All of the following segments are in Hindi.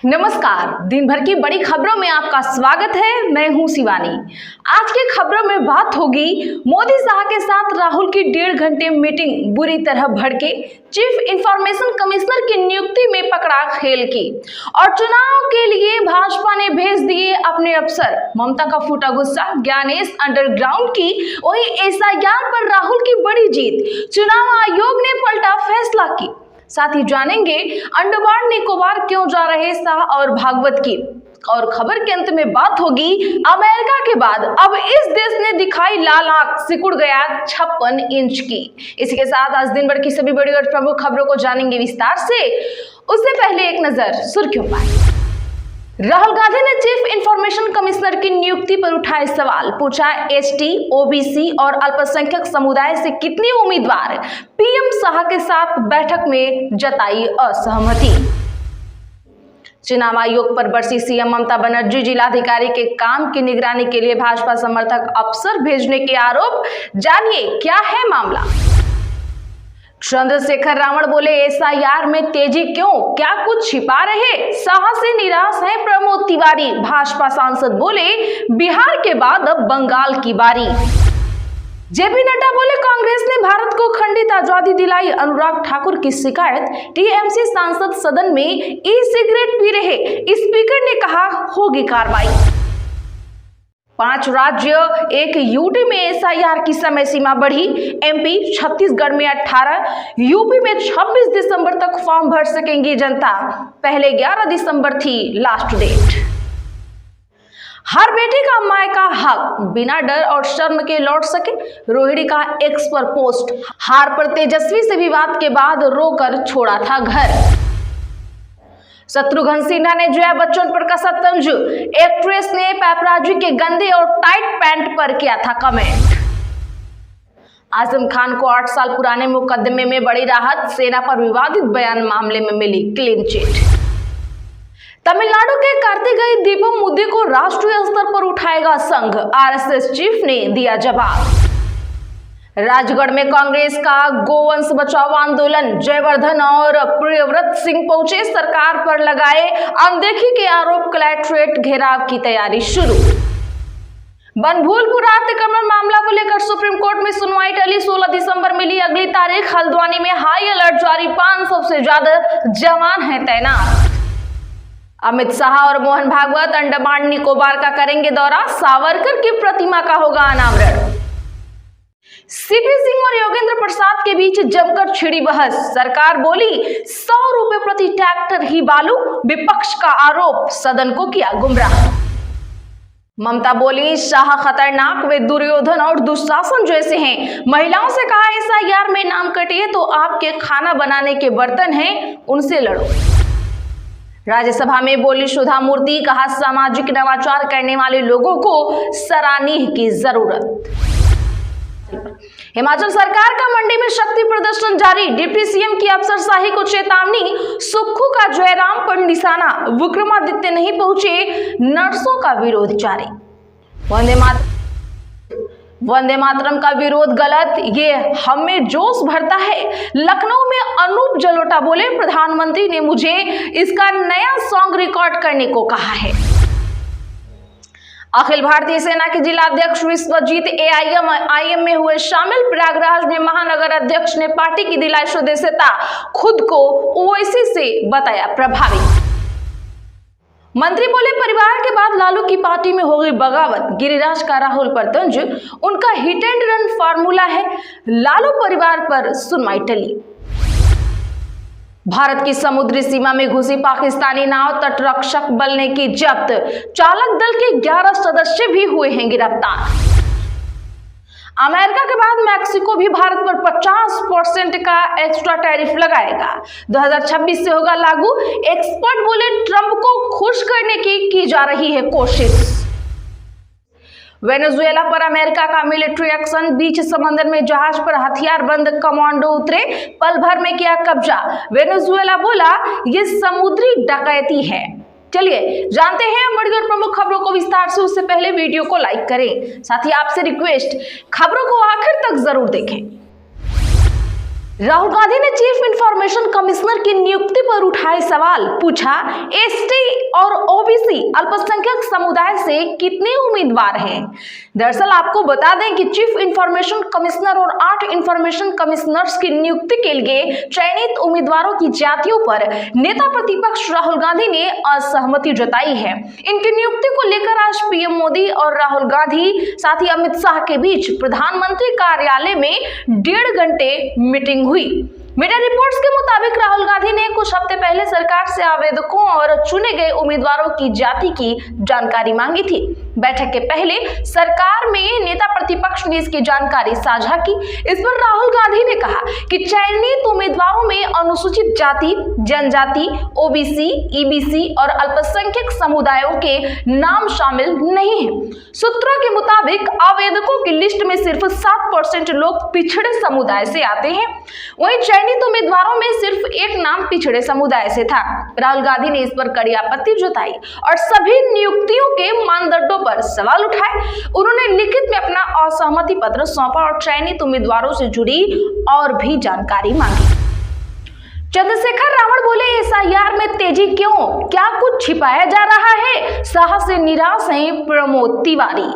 नमस्कार, दिन भर की बड़ी खबरों में आपका स्वागत है। मैं हूं शिवानी। आज की खबरों में बात होगी मोदी शाह के साथ राहुल की 1.5 घंटे मीटिंग बुरी तरह भड़के, चीफ इंफॉर्मेशन कमिश्नर की नियुक्ति में पकड़ा खेल की, और चुनाव के लिए भाजपा ने भेज दिए अपने अफसर। ममता का फूटा गुस्सा, ज्ञानेश अंडरग्राउंड की, वहीं एसआईआर पर राहुल की बड़ी जीत, चुनाव आयोग ने पलटा फैसला की। साथ ही जानेंगे अंडमान निकोबार क्यों जा रहे शाह और भागवत की, और खबर के अंत में बात होगी अमेरिका के बाद अब इस देश ने दिखाई लाल आंख, सिकुड़ गया 56 इंच की। इसी के साथ आज दिन भर की सभी बड़ी और प्रमुख खबरों को जानेंगे विस्तार से। उससे पहले एक नजर सुर्खियों पर। राहुल गांधी ने चीफ इंफॉर्मेशन कमिश्नर की नियुक्ति पर उठाए सवाल, पूछा एसटी, ओबीसी और अल्पसंख्यक समुदाय से कितने उम्मीदवार, पीएम शाह के साथ बैठक में जताई असहमति। चुनाव आयोग पर बरसी सीएम ममता बनर्जी, जिलाधिकारी के काम की निगरानी के लिए भाजपा समर्थक अफसर भेजने के आरोप, जानिए क्या है मामला। चंद्रशेखर रावण बोले एसआईआर में तेजी क्यों, क्या कुछ छिपा रहे, शाह से निराश है प्रमोद तिवारी। भाजपा सांसद बोले बिहार के बाद अब बंगाल की बारी। जेपी नड्डा बोले कांग्रेस ने भारत को खंडित आजादी दिलाई। अनुराग ठाकुर की शिकायत, टीएमसी सांसद सदन में ई सिगरेट पी रहे, स्पीकर ने कहा होगी कार्रवाई। 5 राज्य एक यूटी में एसआईआर की समय सीमा बढ़ी, एमपी, छत्तीसगढ़ में 18, यूपी में 26 दिसंबर तक फॉर्म भर सकेंगी जनता, पहले 11 दिसंबर थी लास्ट डेट। हर बेटी का माय का हक, बिना डर और शर्म के लौट सके, रोहिणी का एक्स पर पोस्ट। हार पर तेजस्वी से विवाद के बाद रोकर छोड़ा था घर। शत्रुघ्न सिन्हा ने जया बच्चन पर कसा तंज, एक्ट्रेस ने पैपराजी के गंदे और टाइट पैंट पर किया था कमेंट। आजम खान को 8 साल पुराने मुकदमे में बड़ी राहत, सेना पर विवादित बयान मामले में मिली क्लीन चिट। तमिलनाडु के कार्तिकेय दीपम मुद्दे को राष्ट्रीय स्तर पर उठाएगा संघ, आरएसएस चीफ ने दिया जवाब। राजगढ़ में कांग्रेस का गोवंश बचाओ आंदोलन, जयवर्धन और प्रियव्रत सिंह पहुंचे, सरकार पर लगाए अनदेखी के आरोप, कलेक्ट्रेट घेराव की तैयारी शुरू। बनभूलपुर अतिक्रमण मामला को लेकर सुप्रीम कोर्ट में सुनवाई टली, 16 दिसंबर मिली अगली तारीख। हल्द्वानी में हाई अलर्ट जारी, 500 से ज्यादा जवान हैं तैनात। अमित शाह और मोहन भागवत अंडमान निकोबार का करेंगे दौरा, सावरकर की प्रतिमा का होगा अनावरण। सीपी सिंह और योगेंद्र प्रसाद के बीच जमकर छिड़ी बहस, सरकार बोली 100 रुपए प्रति ट्रैक्टर ही बालू, विपक्ष का आरोप, सदन को किया गुमराह। ममता बोली शाह खतरनाक, वे दुर्योधन और दुशासन जैसे हैं। महिलाओं से कहा एसआईआर में नाम कटिए तो आपके खाना बनाने के बर्तन हैं, उनसे लड़ो। राज्यसभा में बोली सुधा मूर्ति, कहा सामाजिक नवाचार करने वाले लोगों को सराहनीय की जरूरत। हिमाचल सरकार का मंडी में शक्ति प्रदर्शन जारी, डिप्टी सीएम की अफसरशाही को चेतावनी, सुक्खू का जयराम पर निशाना, विक्रमादित्य नहीं पहुंचे, नर्सों का विरोध जारी। वंदे मातरम का विरोध गलत, ये हमें जोश भरता है। लखनऊ में अनूप जलोटा बोले प्रधानमंत्री ने मुझे इसका नया सॉन्ग रिकॉर्ड करने को कहा है। अखिल भारतीय सेना के जिलाध्यक्ष विश्वजीत एआईएम में हुए शामिल, प्रयागराज में महानगर अध्यक्ष ने पार्टी की दिलाई सदस्यता, खुद को ओवैसी से बताया प्रभावी। मंत्री बोले परिवार के बाद लालू की पार्टी में हो गई बगावत, गिरिराज का राहुल पर तंज, उनका हिट एंड रन फार्मूला है, लालू परिवार पर सुनवाई टली। भारत की समुद्री सीमा में घुसी पाकिस्तानी नाव, तटरक्षक बल ने की जब्त, चालक दल के 11 सदस्य भी हुए हैं गिरफ्तार। अमेरिका के बाद मैक्सिको भी भारत पर 50% का एक्स्ट्रा टैरिफ लगाएगा, 2026 से होगा लागू। एक्सपर्ट बोले ट्रंप को खुश करने की जा रही है कोशिश। वेनेजुएला पर अमेरिका का मिलिट्री एक्शन, बीच समंदर में जहाज पर हथियार बंद कमांडो उतरे, पल भर में किया कब्जा। वेनेजुएला बोला ये समुद्री डकैती है। चलिए जानते हैं बड़ी और प्रमुख खबरों को विस्तार से। उससे पहले वीडियो को लाइक करें, साथ ही आपसे रिक्वेस्ट, खबरों को आखिर तक जरूर देखें। राहुल गांधी ने चीफ इंफॉर्मेशन कमिश्नर की नियुक्ति पर उठाए सवाल, पूछा एसटी और ओबीसी अल्पसंख्यक समुदाय से कितने उम्मीदवार हैं। दरअसल आपको बता दें कि चीफ इंफॉर्मेशन कमिश्नर और 8 इंफॉर्मेशन कमिश्नर्स की नियुक्ति के लिए चयनित उम्मीदवारों की जातियों पर नेता प्रतिपक्ष राहुल गांधी ने असहमति जताई है। इनकी नियुक्ति को लेकर आज पीएम मोदी और राहुल गांधी साथ ही अमित शाह के बीच प्रधानमंत्री कार्यालय में 1.5 घंटे मीटिंग हुई। मीडिया रिपोर्ट्स के मुताबिक राहुल गांधी ने कुछ हफ्ते पहले सरकार से आवेदकों और चुने गए उम्मीदवारों की जाति की जानकारी मांगी थी। बैठक के पहले सरकार में नेता प्रतिपक्ष ने इसकी जानकारी साझा की। इस पर राहुल गांधी ने कहा कि चयनित उम्मीदवारों में अनुसूचित जाति, जनजाति, ओबीसी, ईबीसी और अल्पसंख्यक समुदायों के नाम शामिल नहीं है। सूत्रों के मुताबिक आवेदकों की लिस्ट में सिर्फ 7% लोग पिछड़े समुदाय से आते हैं। वहीं चयनित उम्मीदवारों में सिर्फ एक नाम पिछड़े समुदाय से था। राहुल गांधी ने इस पर कड़ी आपत्ति जताई और सभी नियुक्तियों के मानदंडों पर सवाल उठाए। उन्होंने लिखित में अपना असहमति पत्र सौंपा और चयनित उम्मीदवारों से जुड़ी और भी जानकारी मांगी। चंद्रशेखर रावण बोले एसआईआर में तेजी क्यों, क्या कुछ छिपाया जा रहा है। शाह से निराश हैं प्रमोद तिवारी।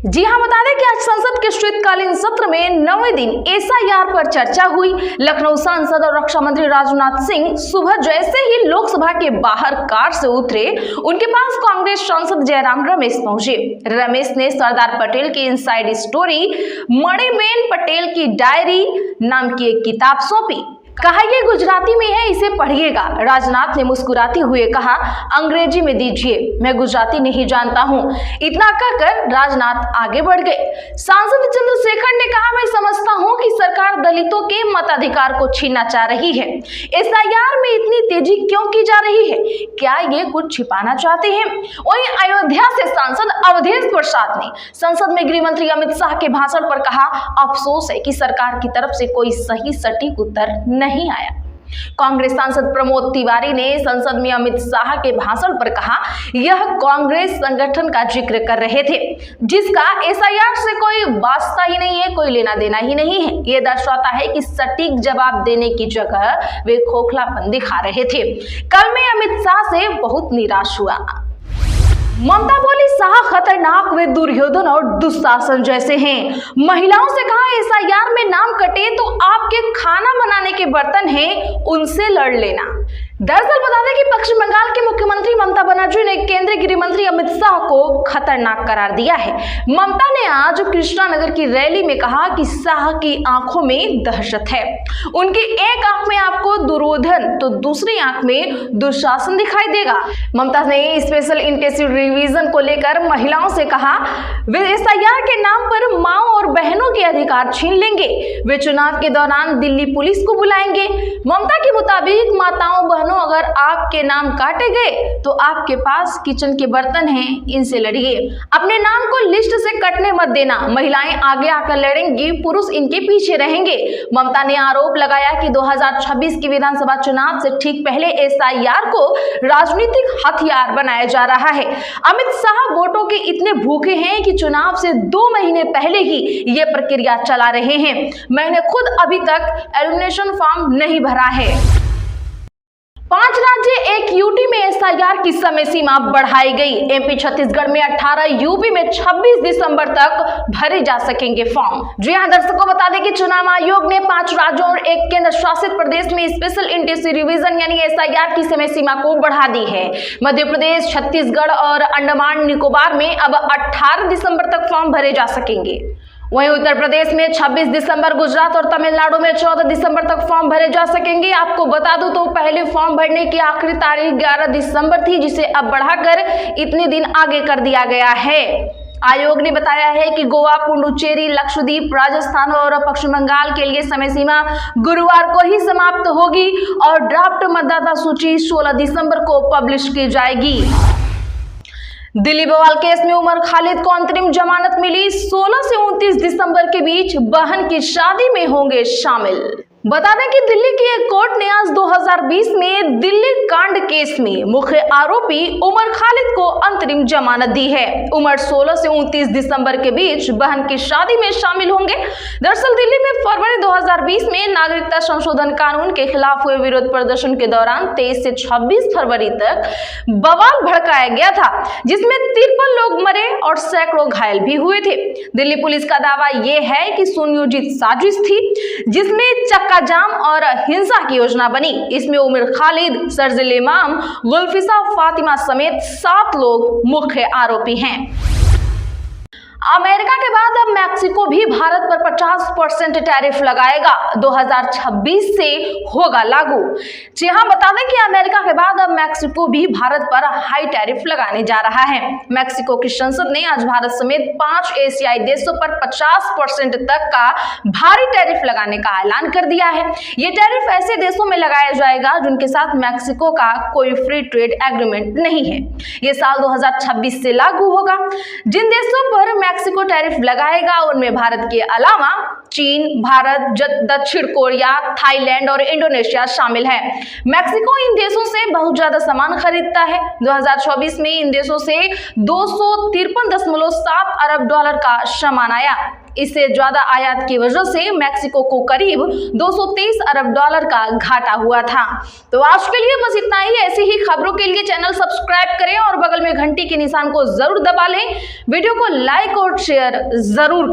जी हां, बता दें कि आज संसद के शीतकालीन सत्र में 9वें दिन एसआईआर पर चर्चा हुई। लखनऊ सांसद और रक्षा मंत्री राजनाथ सिंह सुबह जैसे ही लोकसभा के बाहर कार से उतरे, उनके पास कांग्रेस सांसद जयराम रमेश पहुंचे। रमेश ने सरदार पटेल की इनसाइड स्टोरी मणिबेन पटेल की डायरी नाम की एक किताब सौंपी। कहा ये गुजराती में है, इसे पढ़िएगा। राजनाथ ने मुस्कुराते हुए कहा अंग्रेजी में दीजिए, मैं गुजराती नहीं जानता हूं। इतना कहकर राजनाथ आगे बढ़ गए। सांसद चंद्रशेखर ने कहा मैं समझता हूं कि सरकार दलितों के मताधिकार को छीनना चाह रही है। एसआईआर में इतनी तेजी क्यों की जा रही है, क्या ये कुछ छिपाना चाहते हैं। वहीं अयोध्या से सांसद अवधेश प्रसाद ने संसद में गृह मंत्री अमित शाह के भाषण पर कहा अफसोस है कि सरकार की तरफ से कोई सही सटीक उत्तर नहीं आया। कांग्रेस सांसद प्रमोद तिवारी ने संसद में अमित शाह के भाषण पर कहा यह कांग्रेस संगठन का जिक्र कर रहे थे जिसका एसआईआर से कोई वास्ता ही नहीं है, कोई लेना देना ही नहीं है। यह दर्शाता है कि सटीक जवाब देने की जगह वे खोखलापन दिखा रहे थे। कल मैं अमित शाह से बहुत निराश हुआ। ममता बोली शाह खतरनाक, वे दुर्योधन और दुशासन जैसे हैं। महिलाओं से कहा एसआईआर में नाम कटे तो आपके खाना बनाने के बर्तन हैं, उनसे लड़ लेना। दरअसल बता दें कि पश्चिम बंगाल के मुख्यमंत्री ममता बनर्जी ने केंद्रीय गृह मंत्री अमित शाह को खतरनाक करार दिया है। ममता ने आज कृष्णानगर की रैली में कहा कि शाह की आंखों में दहशत है। उनकी एक आंख में आपको दुर्योधन तो दूसरी आंख में दुशासन दिखाई देगा। ममता ने स्पेशल इंटेंसिव रिवीजन को लेकर महिलाओं से कहा वे एसआईआर के नाम पर माओ और बहनों के अधिकार छीन लेंगे। वे चुनाव के दौरान दिल्ली पुलिस को बुलाएंगे। ममता के मुताबिक माताओं बहनों अगर आपके नाम काटे गए तो आपके पास किचन के बर्तन हैं, इनसे लड़िए। अपने नाम को लिस्ट से कटने मत देना। महिलाएं आगे आकर लड़ेंगी, पुरुष इनके पीछे रहेंगे। ममता ने आरोप लगाया कि 2026 की विधानसभा चुनाव से ठीक पहले एसआईआर को राजनीतिक हथियार बनाया जा रहा है। अमित शाह वोटों के इतने भूखे हैं कि चुनाव से 2 महीने पहले ही ये प्रक्रिया चला रहे हैं। मैंने खुद अभी तक एलिमिनेशन फॉर्म नहीं भरा है। 5 राज्य 1 यूटी में एसआईआर की समय सीमा बढ़ाई गई। एमपी छत्तीसगढ़ में 18, यूपी में 26 दिसंबर तक भरे जा सकेंगे फॉर्म। जी हां दर्शकों, बता दें कि चुनाव आयोग ने 5 राज्यों और 1 केंद्र शासित प्रदेश में स्पेशल इंटेंसिव रिवीजन यानी एसआईआर की समय सीमा को बढ़ा दी है। मध्य प्रदेश, छत्तीसगढ़ और अंडमान निकोबार में अब 18 दिसंबर तक फॉर्म भरे जा सकेंगे। वहीं उत्तर प्रदेश में 26 दिसंबर, गुजरात और तमिलनाडु में 14 दिसंबर तक फॉर्म भरे जा सकेंगे। आपको बता दूं तो पहले फॉर्म भरने की आखिरी तारीख 11 दिसंबर थी, जिसे अब बढ़ाकर इतने दिन आगे कर दिया गया है। आयोग ने बताया है कि गोवा, पुडुचेरी, लक्षद्वीप, राजस्थान और पश्चिम बंगाल के लिए समय सीमा गुरुवार को ही समाप्त होगी और ड्राफ्ट मतदाता सूची 16 दिसंबर को पब्लिश की जाएगी। दिल्ली बवाल केस में उमर खालिद को अंतरिम जमानत मिली। 16 से 29 दिसंबर के बीच बहन की शादी में होंगे शामिल। बता दें कि दिल्ली की एक कोर्ट ने आज 2020 में दिल्ली कांड केस में मुख्य आरोपी उमर खालिद को अंतरिम जमानत दी है। उमर 16 से 29 दिसंबर के बीच बहन की शादी में शामिल होंगे। दरअसल दिल्ली में फरवरी 2020 में नागरिकता संशोधन कानून के खिलाफ हुए विरोध प्रदर्शन के दौरान 23 से 26 फरवरी तक बवाल भड़काया गया था, जिसमें 53 लोग मरे और सैकड़ों घायल भी हुए थे। दिल्ली पुलिस का दावा यह है कि सुनियोजित साजिश थी, जिसमें चक्का जाम और हिंसा की योजना बनी। इसमें उमर खालिद, शर्जिल इमाम, गुलफिसा फातिमा समेत 7 लोग मुख्य आरोपी हैं। अमेरिका के बाद अब मैक्सिको भी भारत पर 50% टैरिफ लगाएगा। 2026 से होगा लागू। जी हां, बता दें कि अमेरिका के बाद अब मैक्सिको भी भारत पर हाई टैरिफ लगाने जा रहा है। मैक्सिको की संसद ने आज भारत समेत 5 एशियाई देशों पर 50% तक का भारी टैरिफ लगाने का ऐलान कर दिया है। ये टैरिफ ऐसे देशों में लगाया जाएगा जिनके साथ मैक्सिको का कोई फ्री ट्रेड एग्रीमेंट नहीं है। ये साल 2026 से लागू होगा। जिन देशों पर मैक्सिको टैरिफ लगाएगा उनमें भारत के अलावा चीन, भारत, दक्षिण कोरिया, थाईलैंड और इंडोनेशिया शामिल है। मैक्सिको इन देशों से बहुत ज्यादा सामान खरीदता है। 2024 में इन देशों से 253.7 अरब डॉलर का सामान आया। इससे ज्यादा आयात की वजह से मैक्सिको को करीब 223 अरब डॉलर का घाटा हुआ था। तो आज के लिए बस इतना ही। ऐसी ही खबरों के लिए चैनल सब्सक्राइब करें और बगल में घंटी के निशान को जरूर दबा लें। वीडियो को लाइक और शेयर जरूर करें।